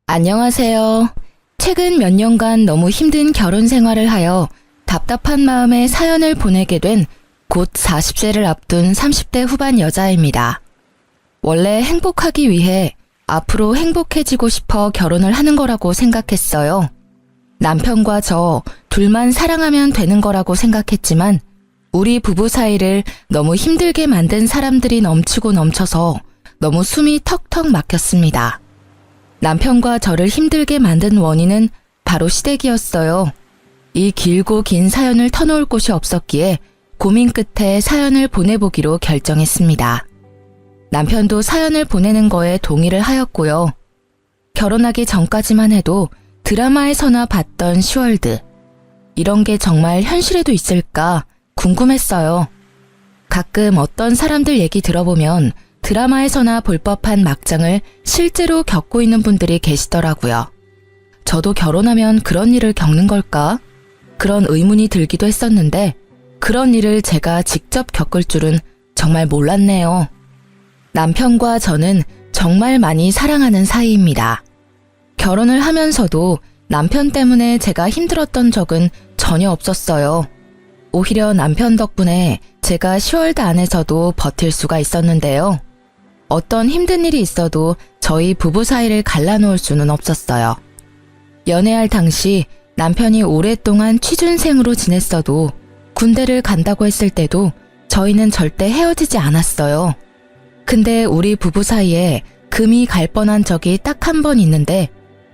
안녕하세요. 최근 몇 년간 너무 힘든 결혼 생활을 하여 답답한 마음에 사연을 보내게 된 곧 40세를 앞둔 30대 후반 여자입니다. 원래 행복하기 위해 앞으로 행복해지고 싶어 결혼을 하는 거라고 생각했어요. 남편과 저 둘만 사랑하면 되는 거라고 생각했지만 우리 부부 사이를 너무 힘들게 만든 사람들이 넘치고 넘쳐서 너무 숨이 턱턱 막혔습니다. 남편과 저를 힘들게 만든 원인은 바로 시댁이었어요. 이 길고 긴 사연을 터놓을 곳이 없었기에 고민 끝에 사연을 보내보기로 결정했습니다. 남편도 사연을 보내는 거에 동의를 하였고요. 결혼하기 전까지만 해도 드라마에서나 봤던 시월드. 이런 게 정말 현실에도 있을까 궁금했어요. 가끔 어떤 사람들 얘기 들어보면 드라마에서나 볼 법한 막장을 실제로 겪고 있는 분들이 계시더라고요. 저도 결혼하면 그런 일을 겪는 걸까? 그런 의문이 들기도 했었는데 그런 일을 제가 직접 겪을 줄은 정말 몰랐네요. 남편과 저는 정말 많이 사랑하는 사이입니다. 결혼을 하면서도 남편 때문에 제가 힘들었던 적은 전혀 없었어요. 오히려 남편 덕분에 제가 10월달 안에서도 버틸 수가 있었는데요. 어떤 힘든 일이 있어도 저희 부부 사이를 갈라놓을 수는 없었어요. 연애할 당시 남편이 오랫동안 취준생으로 지냈어도 군대를 간다고 했을 때도 저희는 절대 헤어지지 않았어요. 근데 우리 부부 사이에 금이 갈 뻔한 적이 딱 한 번 있는데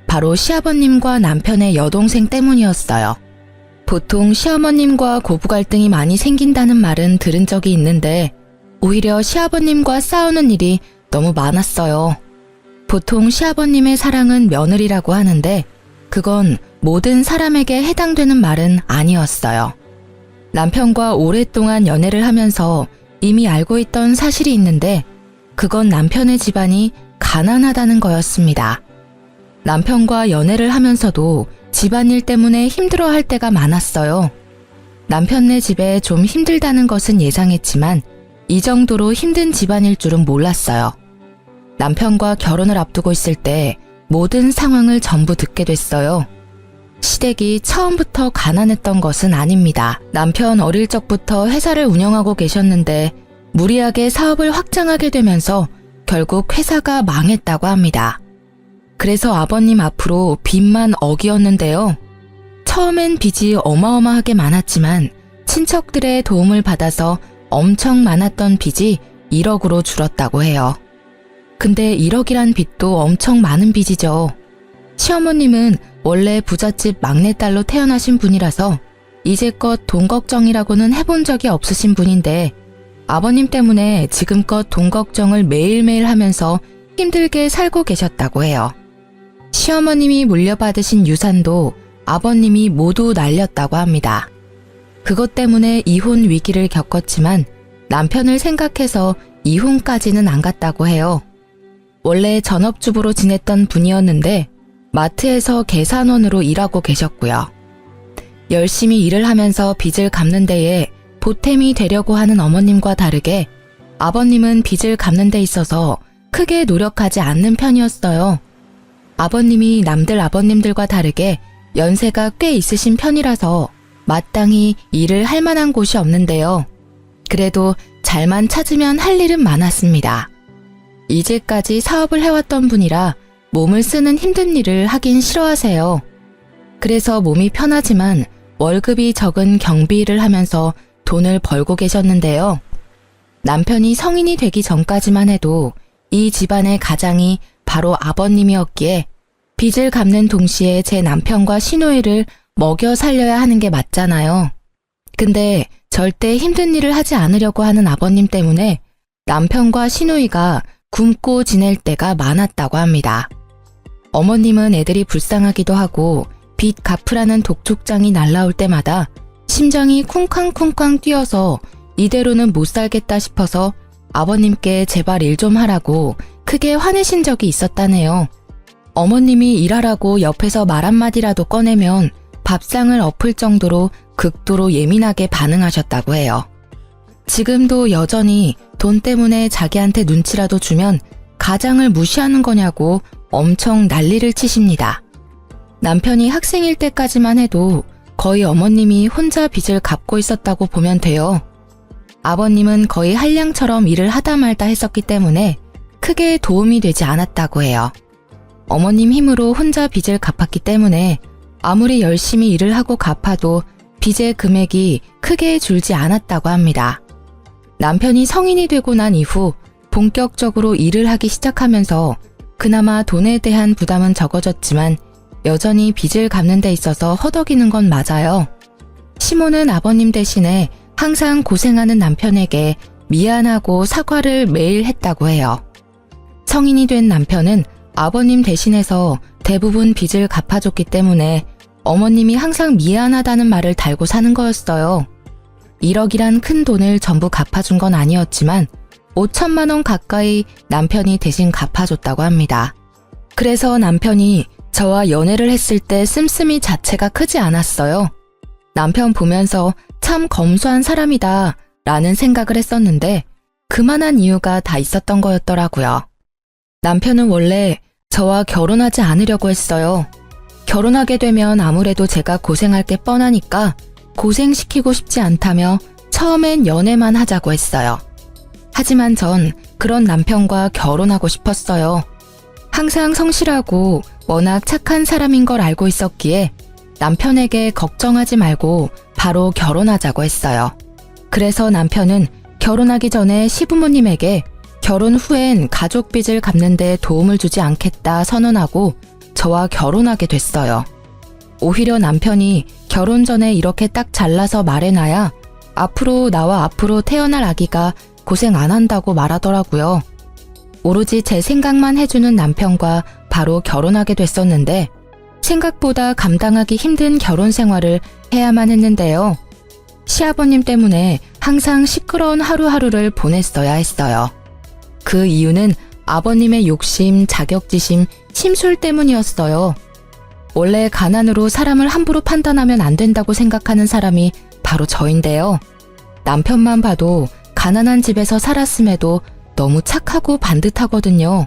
바로 시아버님과 남편의 여동생 때문이었어요. 보통 시어머님과 고부 갈등이 많이 생긴다는 말은 들은 적이 있는데 오히려 시아버님과 싸우는 일이 너무 많았어요. 보통 시아버님의 사랑은 며느리라고 하는데 그건 모든 사람에게 해당되는 말은 아니었어요. 남편과 오랫동안 연애를 하면서 이미 알고 있던 사실이 있는데 그건 남편의 집안이 가난하다는 거였습니다. 남편과 연애를 하면서도 집안일 때문에 힘들어할 때가 많았어요. 남편네 집에 좀 힘들다는 것은 예상했지만 이 정도로 힘든 집안일 줄은 몰랐어요. 남편과 결혼을 앞두고 있을 때 모든 상황을 전부 듣게 됐어요. 시댁이 처음부터 가난했던 것은 아닙니다. 남편 어릴 적부터 회사를 운영하고 계셨는데 무리하게 사업을 확장하게 되면서 결국 회사가 망했다고 합니다. 그래서 아버님 앞으로 빚만 억이었는데요. 처음엔 빚이 어마어마하게 많았지만 친척들의 도움을 받아서 엄청 많았던 빚이 1억으로 줄었다고 해요. 근데 1억이란 빚도 엄청 많은 빚이죠. 시어머님은 원래 부잣집 막내딸로 태어나신 분이라서 이제껏 돈 걱정이라고는 해본 적이 없으신 분인데 아버님 때문에 지금껏 돈 걱정을 매일매일 하면서 힘들게 살고 계셨다고 해요. 시어머님이 물려받으신 유산도 아버님이 모두 날렸다고 합니다. 그것 때문에 이혼 위기를 겪었지만 남편을 생각해서 이혼까지는 안 갔다고 해요. 원래 전업주부로 지냈던 분이었는데 마트에서 계산원으로 일하고 계셨고요. 열심히 일을 하면서 빚을 갚는 데에 보탬이 되려고 하는 어머님과 다르게 아버님은 빚을 갚는 데 있어서 크게 노력하지 않는 편이었어요. 아버님이 남들 아버님들과 다르게 연세가 꽤 있으신 편이라서 마땅히 일을 할 만한 곳이 없는데요. 그래도 잘만 찾으면 할 일은 많았습니다. 이제까지 사업을 해왔던 분이라 몸을 쓰는 힘든 일을 하긴 싫어하세요. 그래서 몸이 편하지만 월급이 적은 경비 일을 하면서 돈을 벌고 계셨는데요. 남편이 성인이 되기 전까지만 해도 이 집안의 가장이 바로 아버님이었기에 빚을 갚는 동시에 제 남편과 시누이를 먹여 살려야 하는 게 맞잖아요. 근데 절대 힘든 일을 하지 않으려고 하는 아버님 때문에 남편과 시누이가 굶고 지낼 때가 많았다고 합니다. 어머님은 애들이 불쌍하기도 하고 빚 갚으라는 독촉장이 날라올 때마다 심장이 쿵쾅쿵쾅 뛰어서 이대로는 못 살겠다 싶어서 아버님께 제발 일 좀 하라고 크게 화내신 적이 있었다네요. 어머님이 일하라고 옆에서 말 한마디라도 꺼내면 밥상을 엎을 정도로 극도로 예민하게 반응하셨다고 해요. 지금도 여전히 돈 때문에 자기한테 눈치라도 주면 가장을 무시하는 거냐고 엄청 난리를 치십니다. 남편이 학생일 때까지만 해도 거의 어머님이 혼자 빚을 갚고 있었다고 보면 돼요. 아버님은 거의 한량처럼 일을 하다 말다 했었기 때문에 크게 도움이 되지 않았다고 해요. 어머님 힘으로 혼자 빚을 갚았기 때문에 아무리 열심히 일을 하고 갚아도 빚의 금액이 크게 줄지 않았다고 합니다. 남편이 성인이 되고 난 이후 본격적으로 일을 하기 시작하면서 그나마 돈에 대한 부담은 적어졌지만 여전히 빚을 갚는 데 있어서 허덕이는 건 맞아요. 시모는 아버님 대신에 항상 고생하는 남편에게 미안하고 사과를 매일 했다고 해요. 성인이 된 남편은 아버님 대신해서 대부분 빚을 갚아줬기 때문에 어머님이 항상 미안하다는 말을 달고 사는 거였어요. 1억이란 큰 돈을 전부 갚아준 건 아니었지만 5천만 원 가까이 남편이 대신 갚아줬다고 합니다. 그래서 남편이 저와 연애를 했을 때 씀씀이 자체가 크지 않았어요. 남편 보면서 참 검소한 사람이다 라는 생각을 했었는데 그만한 이유가 다 있었던 거였더라고요. 남편은 원래 저와 결혼하지 않으려고 했어요. 결혼하게 되면 아무래도 제가 고생할 게 뻔하니까 고생시키고 싶지 않다며 처음엔 연애만 하자고 했어요. 하지만 전 그런 남편과 결혼하고 싶었어요. 항상 성실하고 워낙 착한 사람인 걸 알고 있었기에 남편에게 걱정하지 말고 바로 결혼하자고 했어요. 그래서 남편은 결혼하기 전에 시부모님에게 결혼 후엔 가족 빚을 갚는 데 도움을 주지 않겠다 선언하고 저와 결혼하게 됐어요. 오히려 남편이 결혼 전에 이렇게 딱 잘라서 말해놔야 앞으로 나와 앞으로 태어날 아기가 고생 안 한다고 말하더라고요. 오로지 제 생각만 해주는 남편과 바로 결혼하게 됐었는데 생각보다 감당하기 힘든 결혼 생활을 해야만 했는데요. 시아버님 때문에 항상 시끄러운 하루하루를 보냈어야 했어요. 그 이유는 아버님의 욕심, 자격지심, 심술 때문이었어요. 원래 가난으로 사람을 함부로 판단하면 안 된다고 생각하는 사람이 바로 저인데요. 남편만 봐도 가난한 집에서 살았음에도 너무 착하고 반듯하거든요.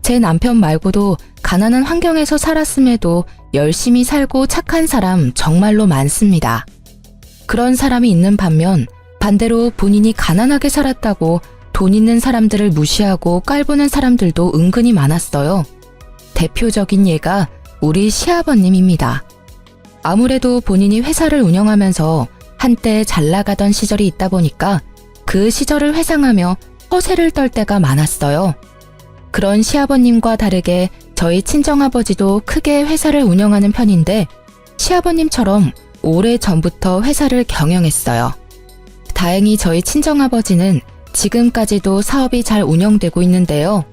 제 남편 말고도 가난한 환경에서 살았음에도 열심히 살고 착한 사람 정말로 많습니다. 그런 사람이 있는 반면 반대로 본인이 가난하게 살았다고 돈 있는 사람들을 무시하고 깔보는 사람들도 은근히 많았어요. 대표적인 예가 우리 시아버님입니다. 아무래도 본인이 회사를 운영하면서 한때 잘 나가던 시절이 있다 보니까 그 시절을 회상하며 허세를 떨 때가 많았어요. 그런 시아버님과 다르게 저희 친정아버지도 크게 회사를 운영하는 편인데 시아버님처럼 오래전부터 회사를 경영했어요. 다행히 저희 친정아버지는 지금까지도 사업이 잘 운영되고 있는데요.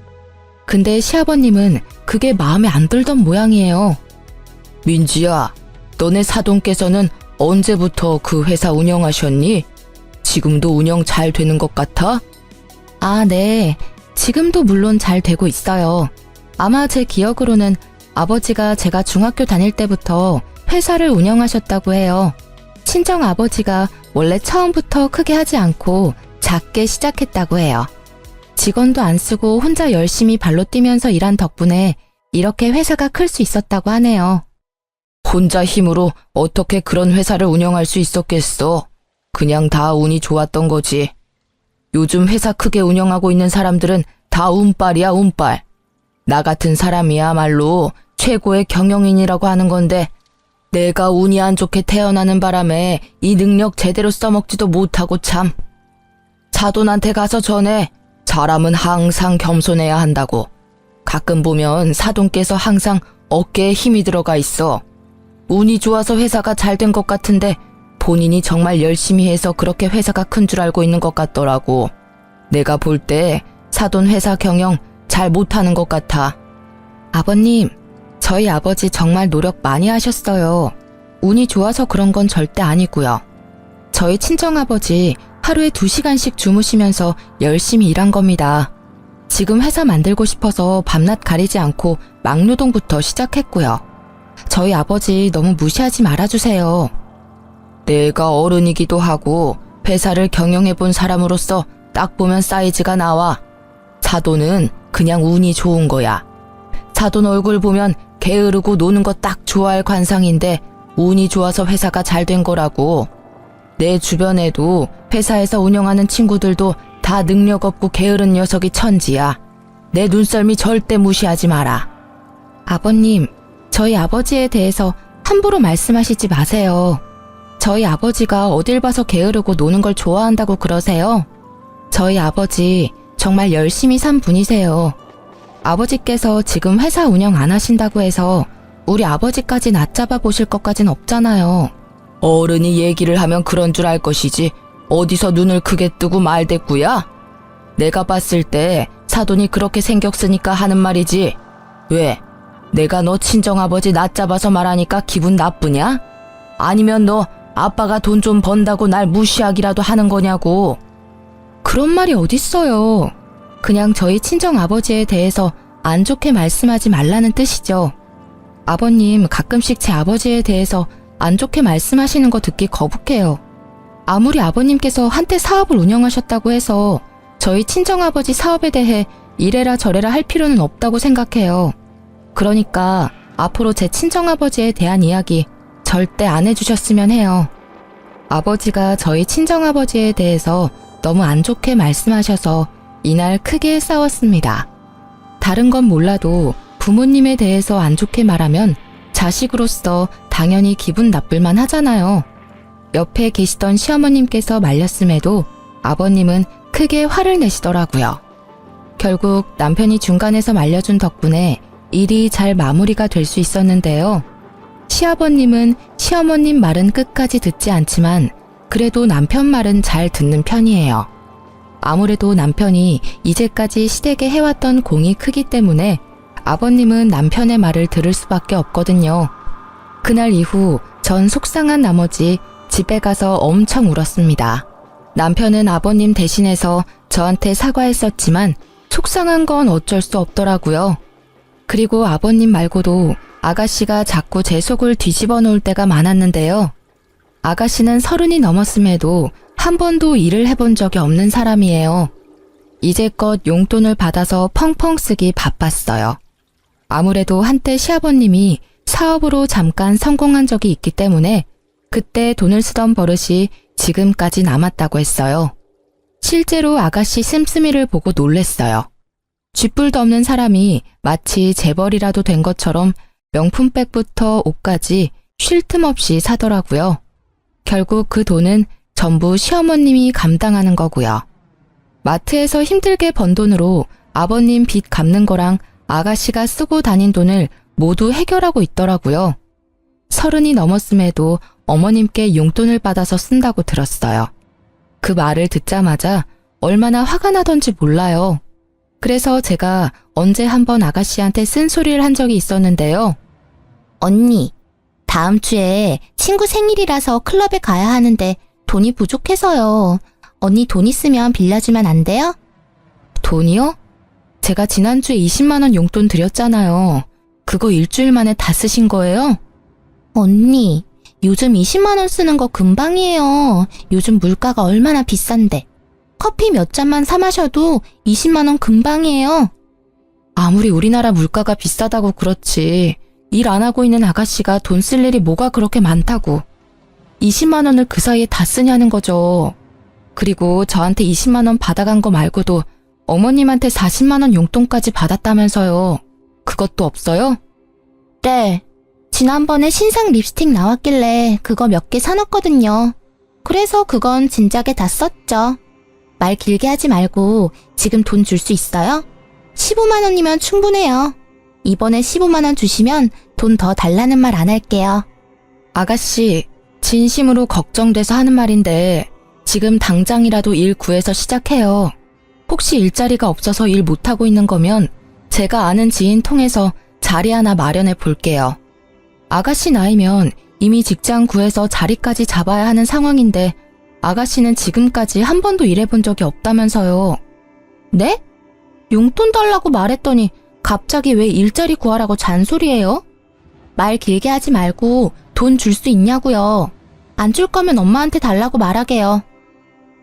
근데 시아버님은 그게 마음에 안 들던 모양이에요. 민지야, 너네 사돈께서는 언제부터 그 회사 운영하셨니? 지금도 운영 잘 되는 것 같아? 아, 네. 지금도 물론 잘 되고 있어요. 아마 제 기억으로는 아버지가 제가 중학교 다닐 때부터 회사를 운영하셨다고 해요. 친정 아버지가 원래 처음부터 크게 하지 않고 작게 시작했다고 해요. 직원도 안 쓰고 혼자 열심히 발로 뛰면서 일한 덕분에 이렇게 회사가 클 수 있었다고 하네요. 혼자 힘으로 어떻게 그런 회사를 운영할 수 있었겠어? 그냥 다 운이 좋았던 거지. 요즘 회사 크게 운영하고 있는 사람들은 다 운빨이야, 운빨. 나 같은 사람이야말로 최고의 경영인이라고 하는 건데 내가 운이 안 좋게 태어나는 바람에 이 능력 제대로 써먹지도 못하고 참. 사돈한테 가서 전해. 사람은 항상 겸손해야 한다고. 가끔 보면 사돈께서 항상 어깨에 힘이 들어가 있어. 운이 좋아서 회사가 잘 된 것 같은데 본인이 정말 열심히 해서 그렇게 회사가 큰 줄 알고 있는 것 같더라고. 내가 볼 때 사돈 회사 경영 잘 못하는 것 같아. 아버님, 저희 아버지 정말 노력 많이 하셨어요. 운이 좋아서 그런 건 절대 아니고요. 저희 친정아버지 하루에 2시간씩 주무시면서 열심히 일한 겁니다. 지금 회사 만들고 싶어서 밤낮 가리지 않고 막노동부터 시작했고요. 저희 아버지 너무 무시하지 말아주세요. 내가 어른이기도 하고 회사를 경영해본 사람으로서 딱 보면 사이즈가 나와. 사돈은 그냥 운이 좋은 거야. 사돈 얼굴 보면 게으르고 노는 거 딱 좋아할 관상인데 운이 좋아서 회사가 잘 된 거라고. 내 주변에도 회사에서 운영하는 친구들도 다 능력 없고 게으른 녀석이 천지야. 내 눈썰미 절대 무시하지 마라. 아버님, 저희 아버지에 대해서 함부로 말씀하시지 마세요. 저희 아버지가 어딜 봐서 게으르고 노는 걸 좋아한다고 그러세요? 저희 아버지 정말 열심히 산 분이세요. 아버지께서 지금 회사 운영 안 하신다고 해서 우리 아버지까지 낮잡아 보실 것까진 없잖아요. 어른이 얘기를 하면 그런 줄 알 것이지 어디서 눈을 크게 뜨고 말대꾸야? 내가 봤을 때 사돈이 그렇게 생격 쓰니까 하는 말이지. 왜? 내가 너 친정아버지 낮잡아서 말하니까 기분 나쁘냐? 아니면 너 아빠가 돈 좀 번다고 날 무시하기라도 하는 거냐고. 그런 말이 어딨어요. 그냥 저희 친정아버지에 대해서 안 좋게 말씀하지 말라는 뜻이죠. 아버님 가끔씩 제 아버지에 대해서 안 좋게 말씀하시는 거 듣기 거북해요. 아무리 아버님께서 한때 사업을 운영하셨다고 해서 저희 친정아버지 사업에 대해 이래라 저래라 할 필요는 없다고 생각해요. 그러니까 앞으로 제 친정아버지에 대한 이야기 절대 안 해주셨으면 해요. 아버지가 저희 친정아버지에 대해서 너무 안 좋게 말씀하셔서 이날 크게 싸웠습니다. 다른 건 몰라도 부모님에 대해서 안 좋게 말하면 자식으로서 당연히 기분 나쁠만 하잖아요. 옆에 계시던 시어머님께서 말렸음에도 아버님은 크게 화를 내시더라고요. 결국 남편이 중간에서 말려준 덕분에 일이 잘 마무리가 될 수 있었는데요. 시아버님은 시어머님 말은 끝까지 듣지 않지만 그래도 남편 말은 잘 듣는 편이에요. 아무래도 남편이 이제까지 시댁에 해왔던 공이 크기 때문에 아버님은 남편의 말을 들을 수밖에 없거든요. 그날 이후 전 속상한 나머지 집에 가서 엄청 울었습니다. 남편은 아버님 대신해서 저한테 사과했었지만 속상한 건 어쩔 수 없더라고요. 그리고 아버님 말고도 아가씨가 자꾸 제 속을 뒤집어 놓을 때가 많았는데요. 아가씨는 30이 넘었음에도 한 번도 일을 해본 적이 없는 사람이에요. 이제껏 용돈을 받아서 펑펑 쓰기 바빴어요. 아무래도 한때 시아버님이 사업으로 잠깐 성공한 적이 있기 때문에 그때 돈을 쓰던 버릇이 지금까지 남았다고 했어요. 실제로 아가씨 씀씀이를 보고 놀랬어요. 쥐뿔도 없는 사람이 마치 재벌이라도 된 것처럼 명품백부터 옷까지 쉴 틈 없이 사더라고요. 결국 그 돈은 전부 시어머님이 감당하는 거고요. 마트에서 힘들게 번 돈으로 아버님 빚 갚는 거랑 아가씨가 쓰고 다닌 돈을 모두 해결하고 있더라고요. 30이 넘었음에도 어머님께 용돈을 받아서 쓴다고 들었어요. 그 말을 듣자마자 얼마나 화가 나던지 몰라요. 그래서 제가 언제 한번 아가씨한테 쓴소리를 한 적이 있었는데요. 언니, 다음 주에 친구 생일이라서 클럽에 가야 하는데 돈이 부족해서요. 언니 돈 있으면 빌려주면 안 돼요? 돈이요? 제가 지난주에 20만 원 용돈 드렸잖아요. 그거 일주일 만에 다 쓰신 거예요? 언니, 요즘 20만 원 쓰는 거 금방이에요. 요즘 물가가 얼마나 비싼데. 커피 몇 잔만 사 마셔도 20만 원 금방이에요. 아무리 우리나라 물가가 비싸다고 그렇지 일 안 하고 있는 아가씨가 돈 쓸 일이 뭐가 그렇게 많다고. 20만 원을 그 사이에 다 쓰냐는 거죠. 그리고 저한테 20만 원 받아간 거 말고도 어머님한테 40만 원 용돈까지 받았다면서요. 그것도 없어요? 네. 지난번에 신상 립스틱 나왔길래 그거 몇 개 사놨거든요. 그래서 그건 진작에 다 썼죠. 말 길게 하지 말고 지금 돈 줄 수 있어요? 15만 원이면 충분해요. 이번에 15만 원 주시면 돈 더 달라는 말 안 할게요. 아가씨, 진심으로 걱정돼서 하는 말인데 지금 당장이라도 일 구해서 시작해요. 혹시 일자리가 없어서 일 못하고 있는 거면 제가 아는 지인 통해서 자리 하나 마련해 볼게요. 아가씨 나이면 이미 직장 구해서 자리까지 잡아야 하는 상황인데 아가씨는 지금까지 한 번도 일해본 적이 없다면서요. 네? 용돈 달라고 말했더니 갑자기 왜 일자리 구하라고 잔소리해요? 말 길게 하지 말고 돈 줄 수 있냐고요. 안 줄 거면 엄마한테 달라고 말하게요.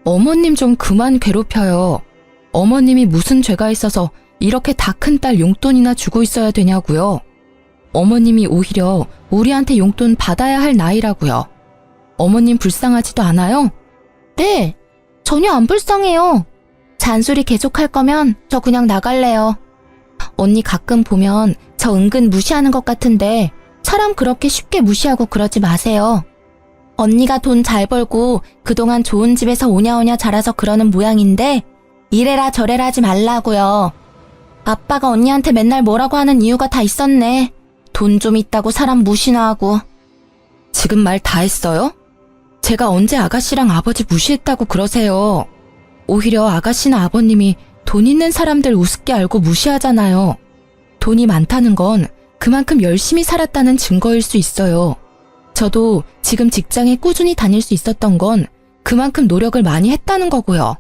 어머님 좀 그만 괴롭혀요. 어머님이 무슨 죄가 있어서 이렇게 다 큰 딸 용돈이나 주고 있어야 되냐고요. 어머님이 오히려 우리한테 용돈 받아야 할 나이라고요. 어머님 불쌍하지도 않아요? 네, 전혀 안 불쌍해요. 잔소리 계속할 거면 저 그냥 나갈래요. 언니 가끔 보면 저 은근 무시하는 것 같은데 사람 그렇게 쉽게 무시하고 그러지 마세요. 언니가 돈 잘 벌고 그동안 좋은 집에서 오냐오냐 자라서 그러는 모양인데 이래라 저래라 하지 말라고요. 아빠가 언니한테 맨날 뭐라고 하는 이유가 다 있었네. 돈 좀 있다고 사람 무시나 하고. 지금 말 다 했어요? 제가 언제 아가씨랑 아버지 무시했다고 그러세요. 오히려 아가씨나 아버님이 돈 있는 사람들 우습게 알고 무시하잖아요. 돈이 많다는 건 그만큼 열심히 살았다는 증거일 수 있어요. 저도 지금 직장에 꾸준히 다닐 수 있었던 건 그만큼 노력을 많이 했다는 거고요.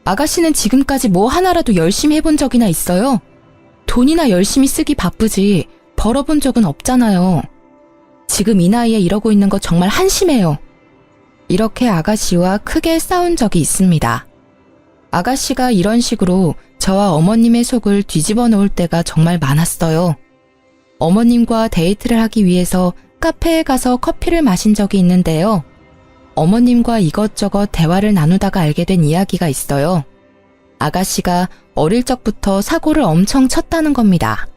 아가씨는 지금까지 뭐 하나라도 열심히 해본 적이나 있어요? 돈이나 열심히 쓰기 바쁘지 벌어본 적은 없잖아요. 지금 이 나이에 이러고 있는 거 정말 한심해요. 이렇게 아가씨와 크게 싸운 적이 있습니다. 아가씨가 이런 식으로 저와 어머님의 속을 뒤집어 놓을 때가 정말 많았어요. 어머님과 데이트를 하기 위해서 카페에 가서 커피를 마신 적이 있는데요. 어머님과 이것저것 대화를 나누다가 알게 된 이야기가 있어요. 아가씨가 어릴 적부터 사고를 엄청 쳤다는 겁니다.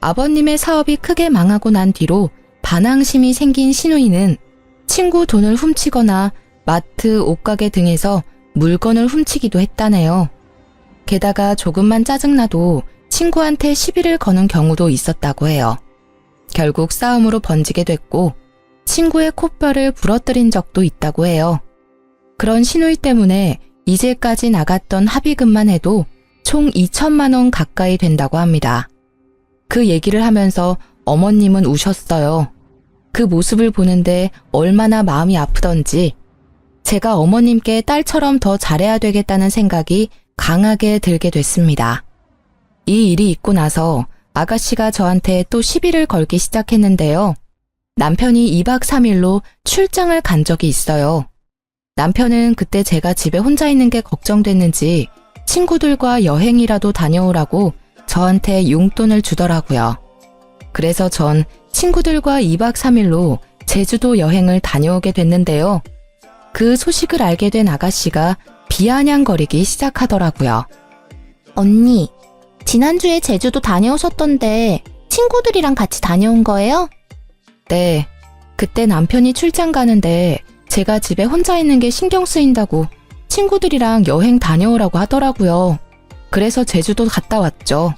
아버님의 사업이 크게 망하고 난 뒤로 반항심이 생긴 시누이는 친구 돈을 훔치거나 마트, 옷가게 등에서 물건을 훔치기도 했다네요. 게다가 조금만 짜증나도 친구한테 시비를 거는 경우도 있었다고 해요. 결국 싸움으로 번지게 됐고 친구의 콧뼈를 부러뜨린 적도 있다고 해요. 그런 시누이 때문에 이제까지 나갔던 합의금만 해도 총 2천만 원 가까이 된다고 합니다. 그 얘기를 하면서 어머님은 우셨어요. 그 모습을 보는데 얼마나 마음이 아프던지 제가 어머님께 딸처럼 더 잘해야 되겠다는 생각이 강하게 들게 됐습니다. 이 일이 있고 나서 아가씨가 저한테 또 시비를 걸기 시작했는데요. 남편이 2박 3일로 출장을 간 적이 있어요. 남편은 그때 제가 집에 혼자 있는 게 걱정됐는지 친구들과 여행이라도 다녀오라고 저한테 용돈을 주더라고요. 그래서 전 친구들과 2박 3일로 제주도 여행을 다녀오게 됐는데요. 그 소식을 알게 된 아가씨가 비아냥거리기 시작하더라고요. 언니, 지난주에 제주도 다녀오셨던데 친구들이랑 같이 다녀온 거예요? 네, 그때 남편이 출장 가는데 제가 집에 혼자 있는 게 신경 쓰인다고 친구들이랑 여행 다녀오라고 하더라고요. 그래서 제주도 갔다 왔죠.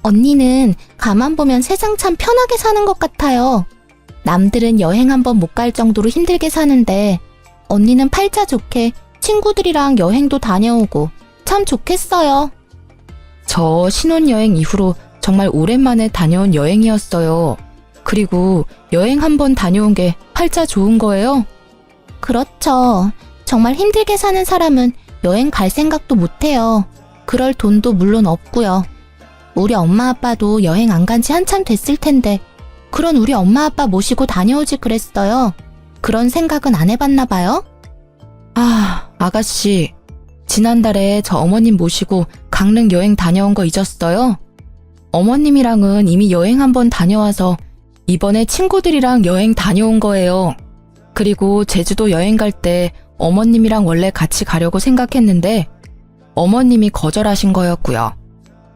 언니는 가만 보면 세상 참 편하게 사는 것 같아요. 남들은 여행 한번 못 갈 정도로 힘들게 사는데 언니는 팔자 좋게 친구들이랑 여행도 다녀오고 참 좋겠어요. 저 신혼여행 이후로 정말 오랜만에 다녀온 여행이었어요. 그리고 여행 한번 다녀온 게 팔자 좋은 거예요? 그렇죠. 정말 힘들게 사는 사람은 여행 갈 생각도 못해요. 그럴 돈도 물론 없고요. 우리 엄마 아빠도 여행 안 간 지 한참 됐을 텐데 그런 우리 엄마 아빠 모시고 다녀오지 그랬어요. 그런 생각은 안 해봤나 봐요? 아, 아가씨. 지난달에 저 어머님 모시고 강릉 여행 다녀온 거 잊었어요? 어머님이랑은 이미 여행 한번 다녀와서 이번에 친구들이랑 여행 다녀온 거예요. 그리고 제주도 여행 갈 때 어머님이랑 원래 같이 가려고 생각했는데 어머님이 거절하신 거였고요.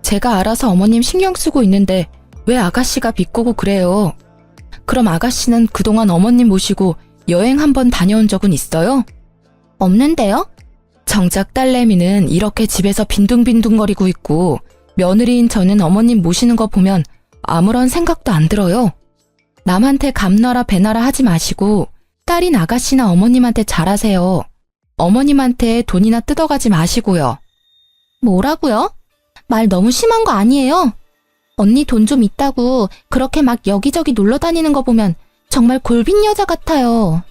제가 알아서 어머님 신경 쓰고 있는데 왜 아가씨가 비꼬고 그래요? 그럼 아가씨는 그동안 어머님 모시고 여행 한번 다녀온 적은 있어요? 없는데요? 정작 딸내미는 이렇게 집에서 빈둥빈둥거리고 있고 며느리인 저는 어머님 모시는 거 보면 아무런 생각도 안 들어요. 남한테 감나라 배나라 하지 마시고 딸인 아가씨나 어머님한테 잘하세요. 어머님한테 돈이나 뜯어가지 마시고요. 뭐라고요? 말 너무 심한 거 아니에요? 언니 돈 좀 있다고 그렇게 막 여기저기 놀러 다니는 거 보면 정말 골빈 여자 같아요.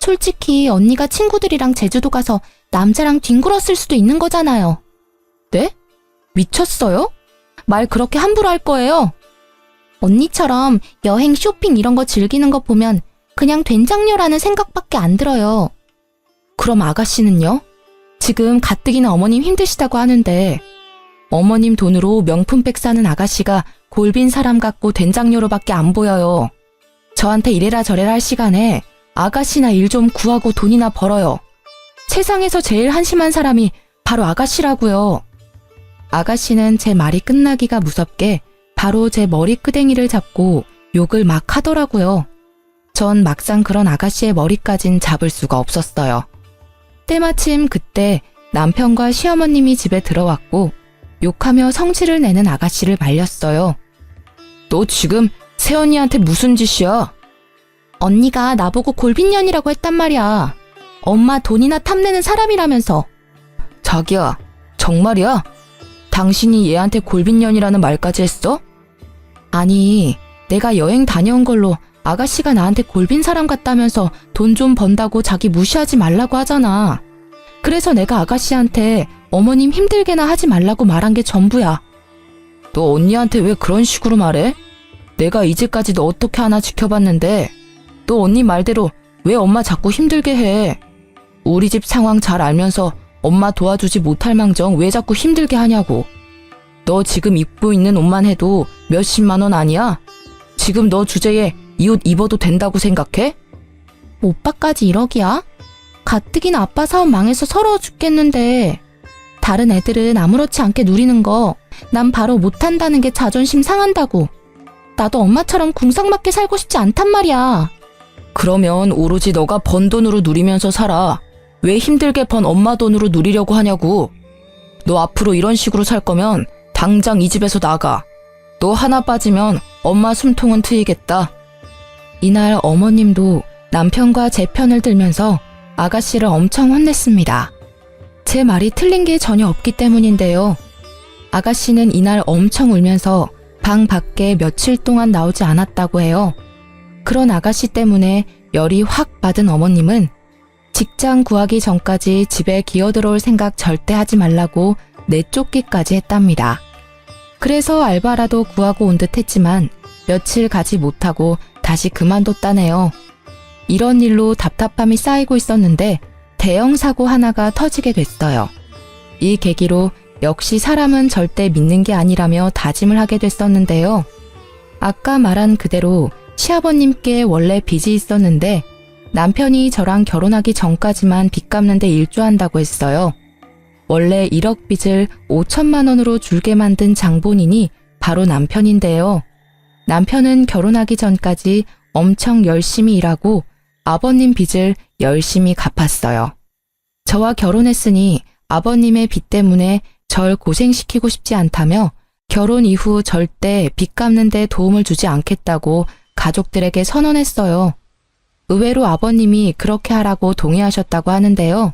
솔직히 언니가 친구들이랑 제주도 가서 남자랑 뒹굴었을 수도 있는 거잖아요. 네? 미쳤어요? 말 그렇게 함부로 할 거예요? 언니처럼 여행, 쇼핑 이런 거 즐기는 거 보면 그냥 된장녀라는 생각밖에 안 들어요. 그럼 아가씨는요? 지금 가뜩이나 어머님 힘드시다고 하는데 어머님 돈으로 명품백 사는 아가씨가 골빈 사람 같고 된장녀로밖에 안 보여요. 저한테 이래라 저래라 할 시간에 아가씨나 일 좀 구하고 돈이나 벌어요. 세상에서 제일 한심한 사람이 바로 아가씨라고요. 아가씨는 제 말이 끝나기가 무섭게 바로 제 머리끄댕이를 잡고 욕을 막 하더라고요. 전 막상 그런 아가씨의 머리까진 잡을 수가 없었어요. 때마침 그때 남편과 시어머님이 집에 들어왔고 욕하며 성질을 내는 아가씨를 말렸어요. 너 지금 새언니한테 무슨 짓이야? 언니가 나보고 골빈년이라고 했단 말이야. 엄마 돈이나 탐내는 사람이라면서. 자기야, 정말이야? 당신이 얘한테 골빈년이라는 말까지 했어? 아니, 내가 여행 다녀온 걸로 아가씨가 나한테 골빈 사람 같다면서 돈 좀 번다고 자기 무시하지 말라고 하잖아. 그래서 내가 아가씨한테 어머님 힘들게나 하지 말라고 말한 게 전부야. 너 언니한테 왜 그런 식으로 말해? 내가 이제까지 너 어떻게 하나 지켜봤는데 너 언니 말대로 왜 엄마 자꾸 힘들게 해? 우리 집 상황 잘 알면서 엄마 도와주지 못할 망정 왜 자꾸 힘들게 하냐고. 너 지금 입고 있는 옷만 해도 몇십만 원 아니야? 지금 너 주제에 이 옷 입어도 된다고 생각해? 오빠까지 1억이야? 가뜩이나 아빠 사업 망해서 서러워 죽겠는데 다른 애들은 아무렇지 않게 누리는 거 난 바로 못한다는 게 자존심 상한다고. 나도 엄마처럼 궁상맞게 살고 싶지 않단 말이야. 그러면 오로지 너가 번 돈으로 누리면서 살아. 왜 힘들게 번 엄마 돈으로 누리려고 하냐고. 너 앞으로 이런 식으로 살 거면 당장 이 집에서 나가. 너 하나 빠지면 엄마 숨통은 트이겠다. 이날 어머님도 남편과 제 편을 들면서 아가씨를 엄청 혼냈습니다. 제 말이 틀린 게 전혀 없기 때문인데요. 아가씨는 이날 엄청 울면서 방 밖에 며칠 동안 나오지 않았다고 해요. 그런 아가씨 때문에 열이 확 받은 어머님은 직장 구하기 전까지 집에 기어들어올 생각 절대 하지 말라고 내쫓기까지 했답니다. 그래서 알바라도 구하고 온 듯 했지만 며칠 가지 못하고 다시 그만뒀다네요. 이런 일로 답답함이 쌓이고 있었는데 대형 사고 하나가 터지게 됐어요. 이 계기로 역시 사람은 절대 믿는 게 아니라며 다짐을 하게 됐었는데요. 아까 말한 그대로 시아버님께 원래 빚이 있었는데 남편이 저랑 결혼하기 전까지만 빚 갚는데 일조한다고 했어요. 원래 1억 빚을 5천만 원으로 줄게 만든 장본인이 바로 남편인데요. 남편은 결혼하기 전까지 엄청 열심히 일하고 아버님 빚을 열심히 갚았어요. 저와 결혼했으니 아버님의 빚 때문에 절 고생시키고 싶지 않다며 결혼 이후 절대 빚 갚는 데 도움을 주지 않겠다고 가족들에게 선언했어요. 의외로 아버님이 그렇게 하라고 동의하셨다고 하는데요.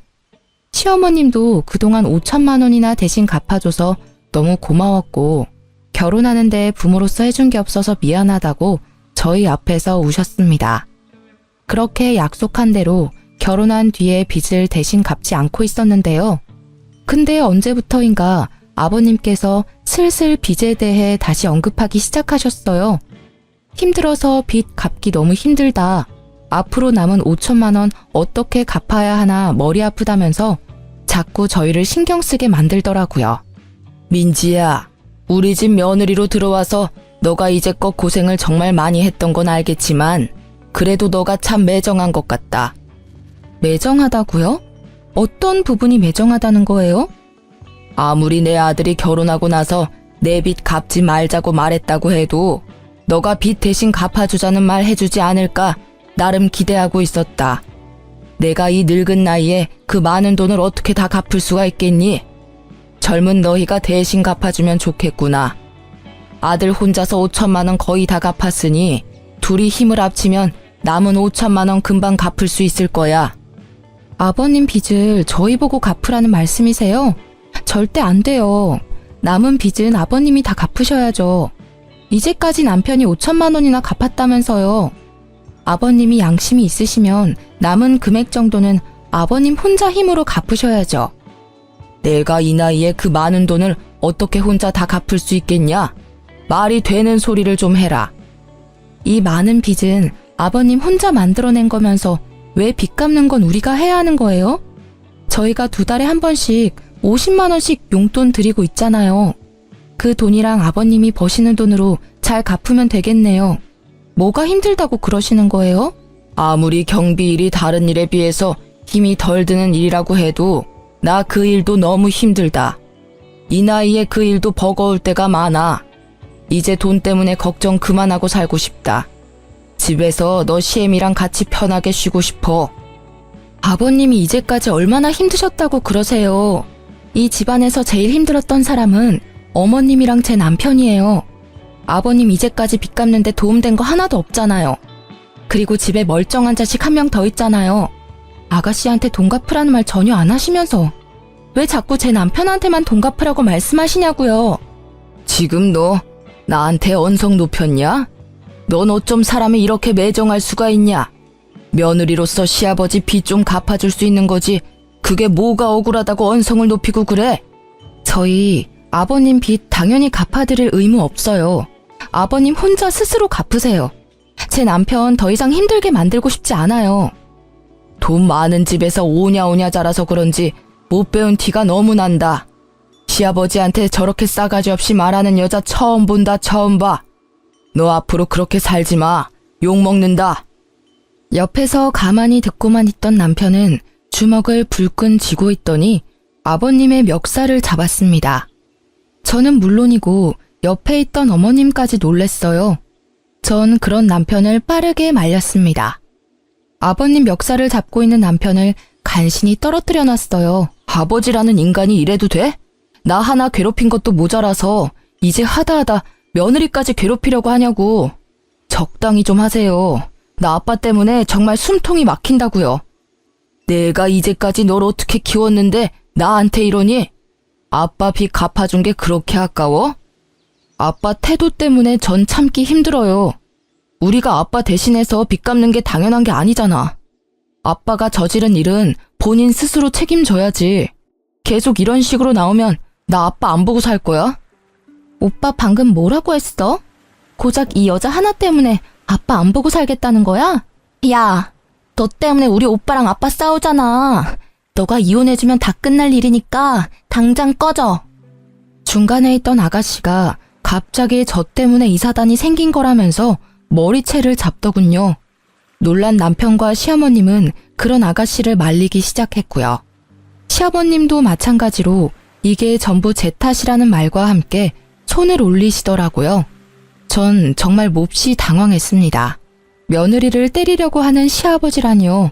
시어머님도 그동안 5천만 원이나 대신 갚아줘서 너무 고마웠고 결혼하는데 부모로서 해준 게 없어서 미안하다고 저희 앞에서 우셨습니다. 그렇게 약속한 대로 결혼한 뒤에 빚을 대신 갚지 않고 있었는데요. 근데 언제부터인가 아버님께서 슬슬 빚에 대해 다시 언급하기 시작하셨어요. 힘들어서 빚 갚기 너무 힘들다. 앞으로 남은 5천만 원 어떻게 갚아야 하나 머리 아프다면서 자꾸 저희를 신경 쓰게 만들더라고요. 민지야, 우리 집 며느리로 들어와서 너가 이제껏 고생을 정말 많이 했던 건 알겠지만 그래도 너가 참 매정한 것 같다. 매정하다고요? 어떤 부분이 매정하다는 거예요? 아무리 내 아들이 결혼하고 나서 내 빚 갚지 말자고 말했다고 해도 너가 빚 대신 갚아주자는 말 해주지 않을까 나름 기대하고 있었다. 내가 이 늙은 나이에 그 많은 돈을 어떻게 다 갚을 수가 있겠니? 젊은 너희가 대신 갚아주면 좋겠구나. 아들 혼자서 5천만 원 거의 다 갚았으니 둘이 힘을 합치면 남은 5천만 원 금방 갚을 수 있을 거야. 아버님 빚을 저희 보고 갚으라는 말씀이세요? 절대 안 돼요. 남은 빚은 아버님이 다 갚으셔야죠. 이제까지 남편이 5천만 원이나 갚았다면서요. 아버님이 양심이 있으시면 남은 금액 정도는 아버님 혼자 힘으로 갚으셔야죠. 내가 이 나이에 그 많은 돈을 어떻게 혼자 다 갚을 수 있겠냐? 말이 되는 소리를 좀 해라. 이 많은 빚은 아버님 혼자 만들어낸 거면서 왜 빚 갚는 건 우리가 해야 하는 거예요? 저희가 2달에 한 번씩 50만 원씩 용돈 드리고 있잖아요. 그 돈이랑 아버님이 버시는 돈으로 잘 갚으면 되겠네요. 뭐가 힘들다고 그러시는 거예요? 아무리 경비 일이 다른 일에 비해서 힘이 덜 드는 일이라고 해도 나 그 일도 너무 힘들다. 이 나이에 그 일도 버거울 때가 많아. 이제 돈 때문에 걱정 그만하고 살고 싶다. 집에서 너 시엠이랑 같이 편하게 쉬고 싶어. 아버님이 이제까지 얼마나 힘드셨다고 그러세요. 이 집안에서 제일 힘들었던 사람은 어머님이랑 제 남편이에요. 아버님 이제까지 빚 갚는데 도움된 거 하나도 없잖아요. 그리고 집에 멀쩡한 자식 한 명 더 있잖아요. 아가씨한테 돈 갚으라는 말 전혀 안 하시면서 왜 자꾸 제 남편한테만 돈 갚으라고 말씀하시냐고요. 지금 너 나한테 언성 높였냐? 넌 어쩜 사람이 이렇게 매정할 수가 있냐? 며느리로서 시아버지 빚 좀 갚아줄 수 있는 거지. 그게 뭐가 억울하다고 언성을 높이고 그래? 저희 아버님 빚 당연히 갚아드릴 의무 없어요. 아버님 혼자 스스로 갚으세요. 제 남편 더 이상 힘들게 만들고 싶지 않아요. 돈 많은 집에서 오냐오냐 자라서 그런지 못 배운 티가 너무 난다. 시아버지한테 저렇게 싸가지 없이 말하는 여자 처음 본다, 처음 봐. 너 앞으로 그렇게 살지 마. 욕먹는다. 옆에서 가만히 듣고만 있던 남편은 주먹을 불끈 쥐고 있더니 아버님의 멱살을 잡았습니다. 저는 물론이고 옆에 있던 어머님까지 놀랬어요. 전 그런 남편을 빠르게 말렸습니다. 아버님 멱살을 잡고 있는 남편을 간신히 떨어뜨려 놨어요. 아버지라는 인간이 이래도 돼? 나 하나 괴롭힌 것도 모자라서 이제 하다하다 며느리까지 괴롭히려고 하냐고. 적당히 좀 하세요. 나 아빠 때문에 정말 숨통이 막힌다고요. 내가 이제까지 널 어떻게 키웠는데 나한테 이러니? 아빠 빚 갚아준 게 그렇게 아까워? 아빠 태도 때문에 전 참기 힘들어요. 우리가 아빠 대신해서 빚 갚는 게 당연한 게 아니잖아. 아빠가 저지른 일은 본인 스스로 책임져야지. 계속 이런 식으로 나오면 나 아빠 안 보고 살 거야? 오빠 방금 뭐라고 했어? 고작 이 여자 하나 때문에 아빠 안 보고 살겠다는 거야? 야, 너 때문에 우리 오빠랑 아빠 싸우잖아. 너가 이혼해주면 다 끝날 일이니까 당장 꺼져. 중간에 있던 아가씨가 갑자기 저 때문에 이 사단이 생긴 거라면서 머리채를 잡더군요. 놀란 남편과 시어머님은 그런 아가씨를 말리기 시작했고요. 시아버님도 마찬가지로 이게 전부 제 탓이라는 말과 함께 손을 올리시더라고요. 전 정말 몹시 당황했습니다. 며느리를 때리려고 하는 시아버지라니요.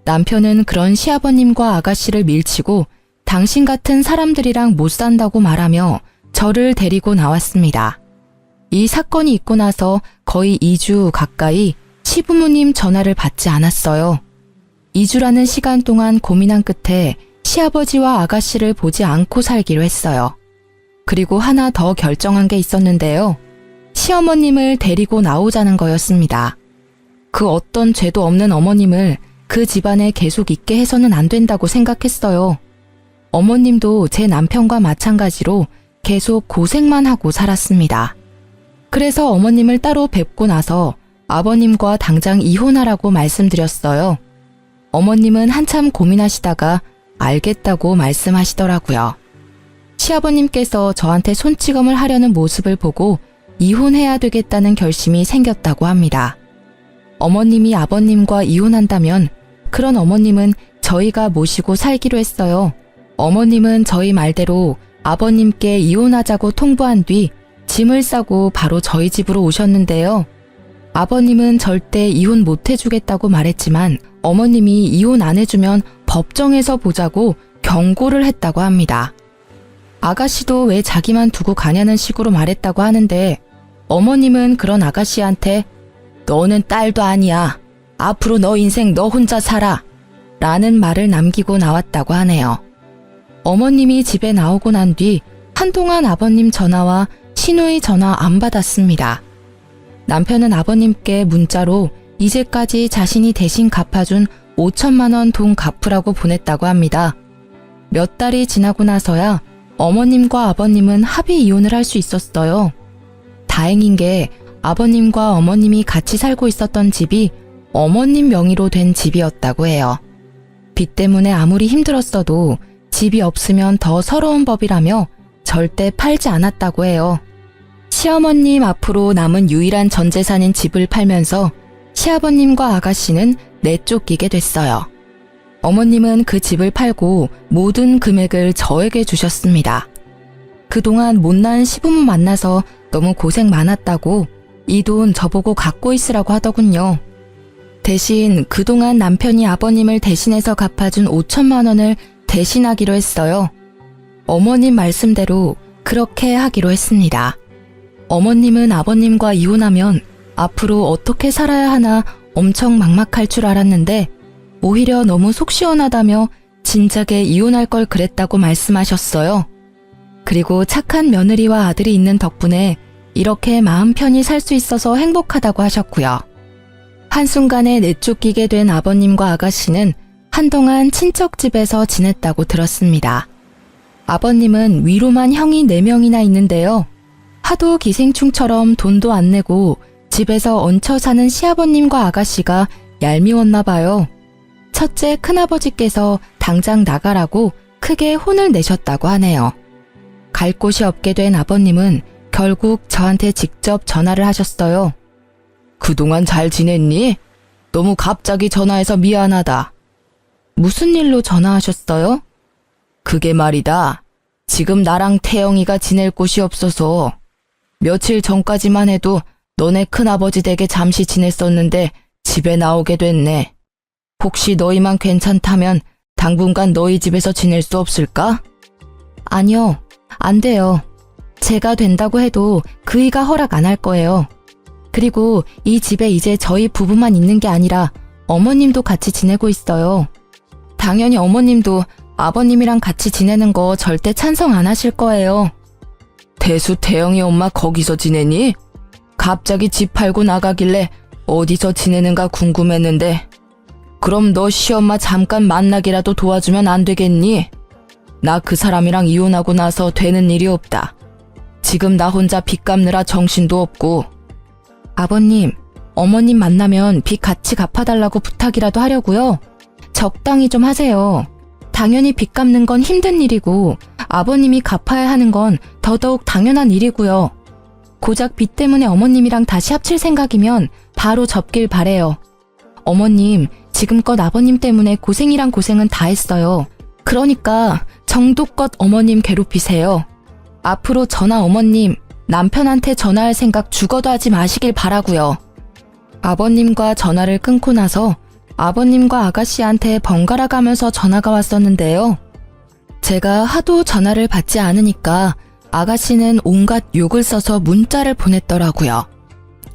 남편은 그런 시아버님과 아가씨를 밀치고 당신 같은 사람들이랑 못 산다고 말하며 저를 데리고 나왔습니다. 이 사건이 있고 나서 거의 2주 가까이 시부모님 전화를 받지 않았어요. 2주라는 시간 동안 고민한 끝에 시아버지와 아가씨를 보지 않고 살기로 했어요. 그리고 하나 더 결정한 게 있었는데요. 시어머님을 데리고 나오자는 거였습니다. 그 어떤 죄도 없는 어머님을 그 집안에 계속 있게 해서는 안 된다고 생각했어요. 어머님도 제 남편과 마찬가지로 계속 고생만 하고 살았습니다. 그래서 어머님을 따로 뵙고 나서 아버님과 당장 이혼하라고 말씀드렸어요. 어머님은 한참 고민하시다가 알겠다고 말씀하시더라고요. 시아버님께서 저한테 손찌검을 하려는 모습을 보고 이혼해야 되겠다는 결심이 생겼다고 합니다. 어머님이 아버님과 이혼한다면 그런 어머님은 저희가 모시고 살기로 했어요. 어머님은 저희 말대로 아버님께 이혼하자고 통보한 뒤 짐을 싸고 바로 저희 집으로 오셨는데요. 아버님은 절대 이혼 못 해주겠다고 말했지만 어머님이 이혼 안 해주면 법정에서 보자고 경고를 했다고 합니다. 아가씨도 왜 자기만 두고 가냐는 식으로 말했다고 하는데 어머님은 그런 아가씨한테 너는 딸도 아니야. 앞으로 너 인생 너 혼자 살아. 라는 말을 남기고 나왔다고 하네요. 어머님이 집에 나오고 난 뒤 한동안 아버님 전화와 시누이 전화 안 받았습니다. 남편은 아버님께 문자로 이제까지 자신이 대신 갚아준 5천만 원 돈 갚으라고 보냈다고 합니다. 몇 달이 지나고 나서야 어머님과 아버님은 합의 이혼을 할 수 있었어요. 다행인 게 아버님과 어머님이 같이 살고 있었던 집이 어머님 명의로 된 집이었다고 해요. 빚 때문에 아무리 힘들었어도 집이 없으면 더 서러운 법이라며 절대 팔지 않았다고 해요. 시어머님 앞으로 남은 유일한 전 재산인 집을 팔면서 시아버님과 아가씨는 내쫓기게 됐어요. 어머님은 그 집을 팔고 모든 금액을 저에게 주셨습니다. 그동안 못난 시부모 만나서 너무 고생 많았다고 이 돈 저보고 갖고 있으라고 하더군요. 대신 그동안 남편이 아버님을 대신해서 갚아준 5천만 원을 대신하기로 했어요. 어머님 말씀대로 그렇게 하기로 했습니다. 어머님은 아버님과 이혼하면 앞으로 어떻게 살아야 하나 엄청 막막할 줄 알았는데 오히려 너무 속 시원하다며 진작에 이혼할 걸 그랬다고 말씀하셨어요. 그리고 착한 며느리와 아들이 있는 덕분에 이렇게 마음 편히 살 수 있어서 행복하다고 하셨고요. 한순간에 내쫓기게 된 아버님과 아가씨는 한동안 친척 집에서 지냈다고 들었습니다. 아버님은 위로만 형이 4명이나 있는데요. 하도 기생충처럼 돈도 안 내고 집에서 얹혀 사는 시아버님과 아가씨가 얄미웠나 봐요. 첫째 큰아버지께서 당장 나가라고 크게 혼을 내셨다고 하네요. 갈 곳이 없게 된 아버님은 결국 저한테 직접 전화를 하셨어요. 그동안 잘 지냈니? 너무 갑자기 전화해서 미안하다. 무슨 일로 전화하셨어요? 그게 말이다. 지금 나랑 태영이가 지낼 곳이 없어서 며칠 전까지만 해도 너네 큰아버지 댁에 잠시 지냈었는데 집에 나오게 됐네. 혹시 너희만 괜찮다면 당분간 너희 집에서 지낼 수 없을까? 아니요, 안 돼요. 제가 된다고 해도 그이가 허락 안 할 거예요. 그리고 이 집에 이제 저희 부부만 있는 게 아니라 어머님도 같이 지내고 있어요. 당연히 어머님도 아버님이랑 같이 지내는 거 절대 찬성 안 하실 거예요. 대수 태영이 엄마 거기서 지내니? 갑자기 집 팔고 나가길래 어디서 지내는가 궁금했는데 그럼 너 시엄마 잠깐 만나기라도 도와주면 안 되겠니? 나 그 사람이랑 이혼하고 나서 되는 일이 없다. 지금 나 혼자 빚 갚느라 정신도 없고. 아버님, 어머님 만나면 빚 같이 갚아달라고 부탁이라도 하려고요. 적당히 좀 하세요. 당연히 빚 갚는 건 힘든 일이고 아버님이 갚아야 하는 건 더더욱 당연한 일이고요. 고작 빚 때문에 어머님이랑 다시 합칠 생각이면 바로 접길 바래요. 어머님, 지금껏 아버님 때문에 고생이란 고생은 다 했어요. 그러니까 정도껏 어머님 괴롭히세요. 앞으로 저나 어머님, 남편한테 전화할 생각 죽어도 하지 마시길 바라고요. 아버님과 전화를 끊고 나서 아버님과 아가씨한테 번갈아 가면서 전화가 왔었는데요. 제가 하도 전화를 받지 않으니까 아가씨는 온갖 욕을 써서 문자를 보냈더라고요.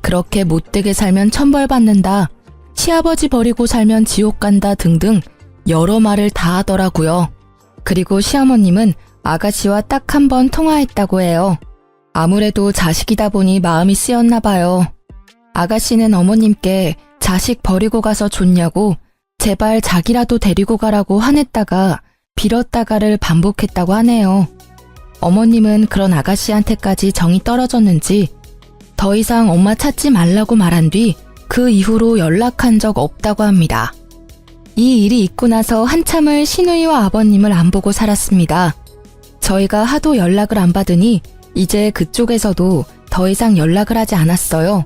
그렇게 못되게 살면 천벌받는다, 시아버지 버리고 살면 지옥 간다 등등 여러 말을 다 하더라고요. 그리고 시어머님은 아가씨와 딱 한 번 통화했다고 해요. 아무래도 자식이다 보니 마음이 쓰였나 봐요. 아가씨는 어머님께 자식 버리고 가서 좋냐고 제발 자기라도 데리고 가라고 화냈다가 빌었다가를 반복했다고 하네요. 어머님은 그런 아가씨한테까지 정이 떨어졌는지 더 이상 엄마 찾지 말라고 말한 뒤 그 이후로 연락한 적 없다고 합니다. 이 일이 있고 나서 한참을 시누이와 아버님을 안 보고 살았습니다. 저희가 하도 연락을 안 받으니 이제 그쪽에서도 더 이상 연락을 하지 않았어요.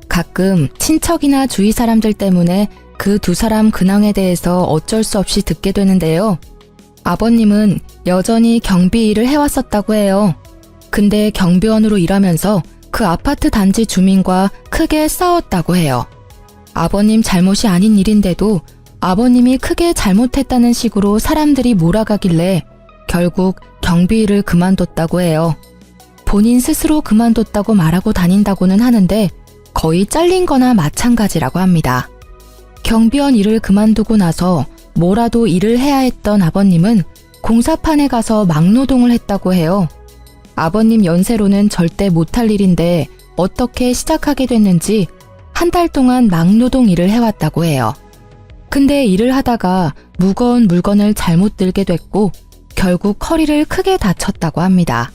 가끔 친척이나 주위 사람들 때문에 그 두 사람 근황에 대해서 어쩔 수 없이 듣게 되는데요. 아버님은 여전히 경비 일을 해왔었다고 해요. 근데 경비원으로 일하면서 그 아파트 단지 주민과 크게 싸웠다고 해요. 아버님 잘못이 아닌 일인데도 아버님이 크게 잘못했다는 식으로 사람들이 몰아가길래 결국 경비 일을 그만뒀다고 해요. 본인 스스로 그만뒀다고 말하고 다닌다고는 하는데 거의 잘린 거나 마찬가지라고 합니다. 경비원 일을 그만두고 나서 뭐라도 일을 해야 했던 아버님은 공사판에 가서 막노동을 했다고 해요. 아버님 연세로는 절대 못할 일인데 어떻게 시작하게 됐는지 한 달 동안 막노동 일을 해왔다고 해요. 근데 일을 하다가 무거운 물건을 잘못 들게 됐고 결국 허리를 크게 다쳤다고 합니다.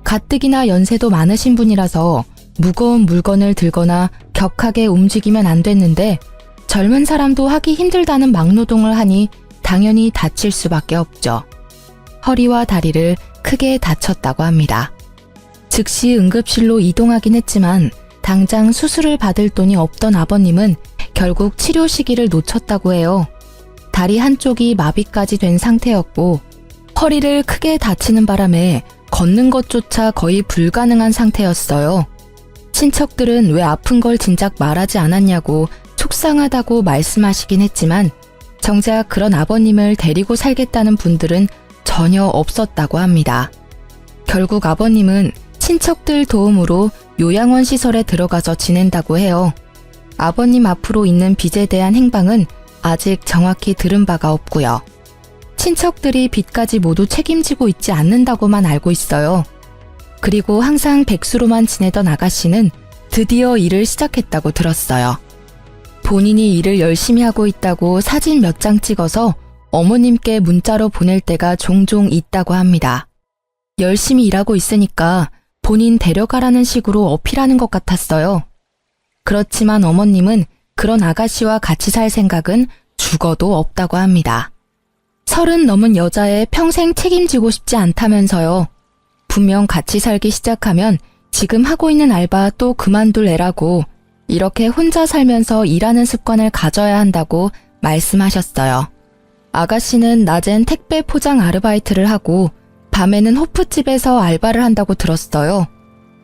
가뜩이나 연세도 많으신 분이라서 무거운 물건을 들거나 격하게 움직이면 안 됐는데 젊은 사람도 하기 힘들다는 막노동을 하니 당연히 다칠 수밖에 없죠. 허리와 다리를 크게 다쳤다고 합니다. 즉시 응급실로 이동하긴 했지만 당장 수술을 받을 돈이 없던 아버님은 결국 치료 시기를 놓쳤다고 해요. 다리 한쪽이 마비까지 된 상태였고 허리를 크게 다치는 바람에 걷는 것조차 거의 불가능한 상태였어요. 친척들은 왜 아픈 걸 진작 말하지 않았냐고 속상하다고 말씀하시긴 했지만 정작 그런 아버님을 데리고 살겠다는 분들은 전혀 없었다고 합니다. 결국 아버님은 친척들 도움으로 요양원 시설에 들어가서 지낸다고 해요. 아버님 앞으로 있는 빚에 대한 행방은 아직 정확히 들은 바가 없고요. 친척들이 빚까지 모두 책임지고 있지 않는다고만 알고 있어요. 그리고 항상 백수로만 지내던 아가씨는 드디어 일을 시작했다고 들었어요. 본인이 일을 열심히 하고 있다고 사진 몇 장 찍어서 어머님께 문자로 보낼 때가 종종 있다고 합니다. 열심히 일하고 있으니까 본인 데려가라는 식으로 어필하는 것 같았어요. 그렇지만 어머님은 그런 아가씨와 같이 살 생각은 죽어도 없다고 합니다. 30 넘은 여자에 평생 책임지고 싶지 않다면서요. 분명 같이 살기 시작하면 지금 하고 있는 알바 또 그만둘 애라고 이렇게 혼자 살면서 일하는 습관을 가져야 한다고 말씀하셨어요. 아가씨는 낮엔 택배 포장 아르바이트를 하고 밤에는 호프집에서 알바를 한다고 들었어요.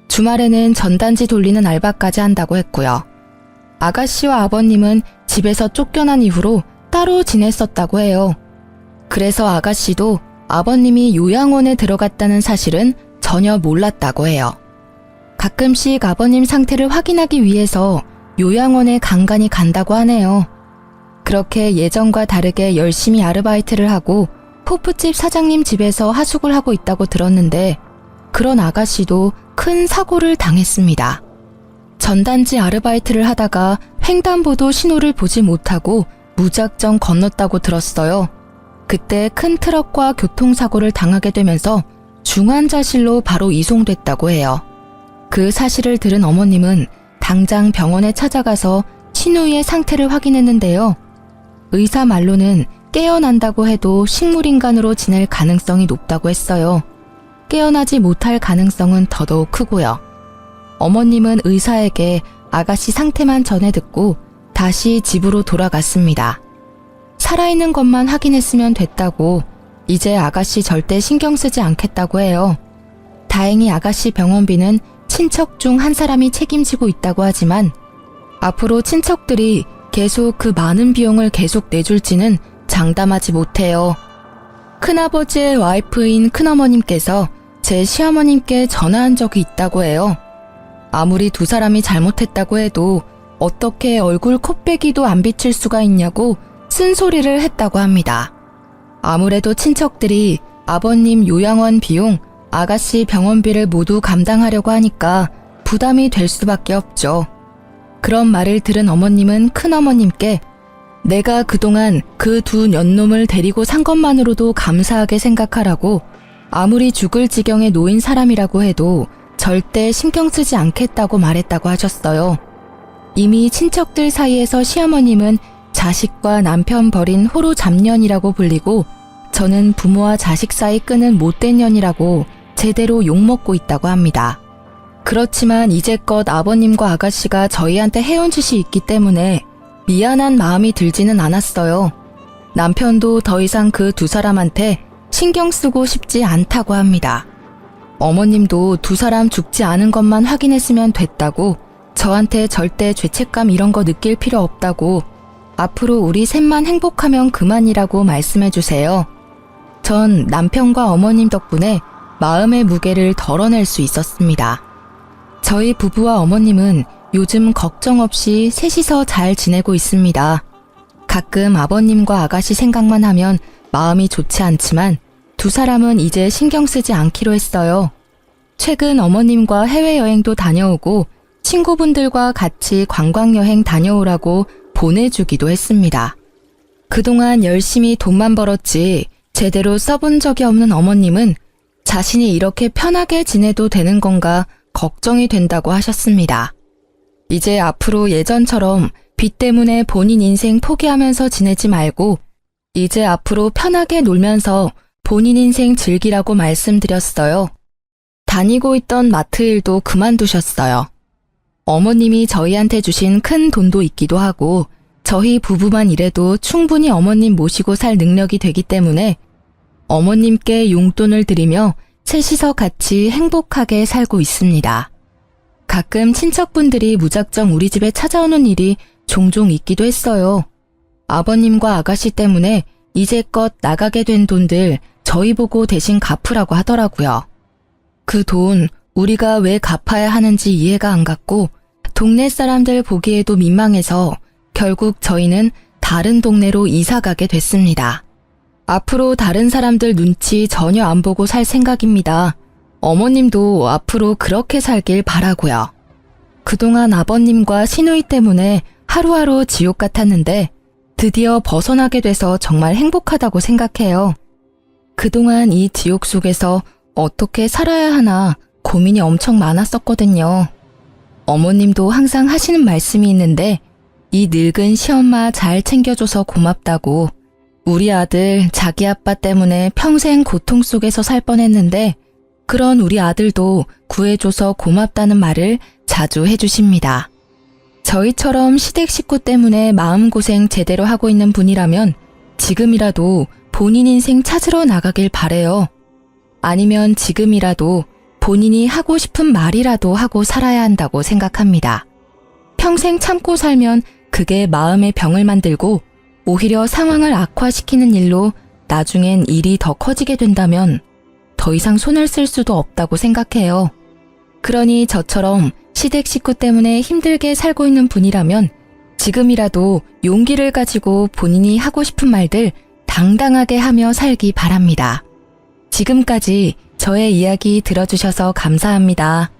주말에는 전단지 돌리는 알바까지 한다고 했고요. 아가씨와 아버님은 집에서 쫓겨난 이후로 따로 지냈었다고 해요. 그래서 아가씨도 아버님이 요양원에 들어갔다는 사실은 전혀 몰랐다고 해요. 가끔씩 아버님 상태를 확인하기 위해서 요양원에 간간히 간다고 하네요. 그렇게 예전과 다르게 열심히 아르바이트를 하고 호프집 사장님 집에서 하숙을 하고 있다고 들었는데 그런 아가씨도 큰 사고를 당했습니다. 전단지 아르바이트를 하다가 횡단보도 신호를 보지 못하고 무작정 건넜다고 들었어요. 그때 큰 트럭과 교통사고를 당하게 되면서 중환자실로 바로 이송됐다고 해요. 그 사실을 들은 어머님은 당장 병원에 찾아가서 신우이의 상태를 확인했는데요. 의사 말로는 깨어난다고 해도 식물인간으로 지낼 가능성이 높다고 했어요. 깨어나지 못할 가능성은 더더욱 크고요. 어머님은 의사에게 아가씨 상태만 전해 듣고 다시 집으로 돌아갔습니다. 살아있는 것만 확인했으면 됐다고 이제 아가씨 절대 신경 쓰지 않겠다고 해요. 다행히 아가씨 병원비는 친척 중 한 사람이 책임지고 있다고 하지만 앞으로 친척들이 계속 그 많은 비용을 계속 내줄지는 장담하지 못해요. 큰아버지의 와이프인 큰어머님께서 제 시어머님께 전화한 적이 있다고 해요. 아무리 두 사람이 잘못했다고 해도 어떻게 얼굴 코빼기도 안 비칠 수가 있냐고 쓴소리를 했다고 합니다. 아무래도 친척들이 아버님 요양원 비용, 아가씨 병원비를 모두 감당하려고 하니까 부담이 될 수밖에 없죠. 그런 말을 들은 어머님은 큰어머님께 내가 그동안 그 두 년놈을 데리고 산 것만으로도 감사하게 생각하라고 아무리 죽을 지경에 놓인 사람이라고 해도 절대 신경 쓰지 않겠다고 말했다고 하셨어요. 이미 친척들 사이에서 시어머님은 자식과 남편 버린 호로 잡년이라고 불리고 저는 부모와 자식 사이 끄는 못된 년이라고 제대로 욕먹고 있다고 합니다. 그렇지만 이제껏 아버님과 아가씨가 저희한테 해온 짓이 있기 때문에 미안한 마음이 들지는 않았어요. 남편도 더 이상 그 두 사람한테 신경 쓰고 싶지 않다고 합니다. 어머님도 두 사람 죽지 않은 것만 확인했으면 됐다고 저한테 절대 죄책감 이런 거 느낄 필요 없다고 앞으로 우리 셋만 행복하면 그만이라고 말씀해 주세요. 전 남편과 어머님 덕분에 마음의 무게를 덜어낼 수 있었습니다. 저희 부부와 어머님은 요즘 걱정 없이 셋이서 잘 지내고 있습니다. 가끔 아버님과 아가씨 생각만 하면 마음이 좋지 않지만 두 사람은 이제 신경 쓰지 않기로 했어요. 최근 어머님과 해외여행도 다녀오고 친구분들과 같이 관광여행 다녀오라고 보내주기도 했습니다. 그동안 열심히 돈만 벌었지 제대로 써본 적이 없는 어머님은 자신이 이렇게 편하게 지내도 되는 건가 걱정이 된다고 하셨습니다. 이제 앞으로 예전처럼 빚 때문에 본인 인생 포기하면서 지내지 말고 이제 앞으로 편하게 놀면서 본인 인생 즐기라고 말씀드렸어요. 다니고 있던 마트 일도 그만두셨어요. 어머님이 저희한테 주신 큰 돈도 있기도 하고 저희 부부만 일해도 충분히 어머님 모시고 살 능력이 되기 때문에 어머님께 용돈을 드리며 셋이서 같이 행복하게 살고 있습니다. 가끔 친척분들이 무작정 우리 집에 찾아오는 일이 종종 있기도 했어요. 아버님과 아가씨 때문에 이제껏 나가게 된 돈들 저희 보고 대신 갚으라고 하더라고요. 그 돈 우리가 왜 갚아야 하는지 이해가 안 갔고 동네 사람들 보기에도 민망해서 결국 저희는 다른 동네로 이사 가게 됐습니다. 앞으로 다른 사람들 눈치 전혀 안 보고 살 생각입니다. 어머님도 앞으로 그렇게 살길 바라고요. 그동안 아버님과 시누이 때문에 하루하루 지옥 같았는데 드디어 벗어나게 돼서 정말 행복하다고 생각해요. 그동안 이 지옥 속에서 어떻게 살아야 하나 고민이 엄청 많았었거든요. 어머님도 항상 하시는 말씀이 있는데 이 늙은 시엄마 잘 챙겨줘서 고맙다고 우리 아들 자기 아빠 때문에 평생 고통 속에서 살 뻔했는데 그런 우리 아들도 구해줘서 고맙다는 말을 자주 해주십니다. 저희처럼 시댁 식구 때문에 마음고생 제대로 하고 있는 분이라면 지금이라도 본인 인생 찾으러 나가길 바래요. 아니면 지금이라도 본인이 하고 싶은 말이라도 하고 살아야 한다고 생각합니다. 평생 참고 살면 그게 마음의 병을 만들고 오히려 상황을 악화시키는 일로 나중엔 일이 더 커지게 된다면 더 이상 손을 쓸 수도 없다고 생각해요. 그러니 저처럼 시댁 식구 때문에 힘들게 살고 있는 분이라면 지금이라도 용기를 가지고 본인이 하고 싶은 말들 당당하게 하며 살기 바랍니다. 지금까지 저의 이야기 들어주셔서 감사합니다.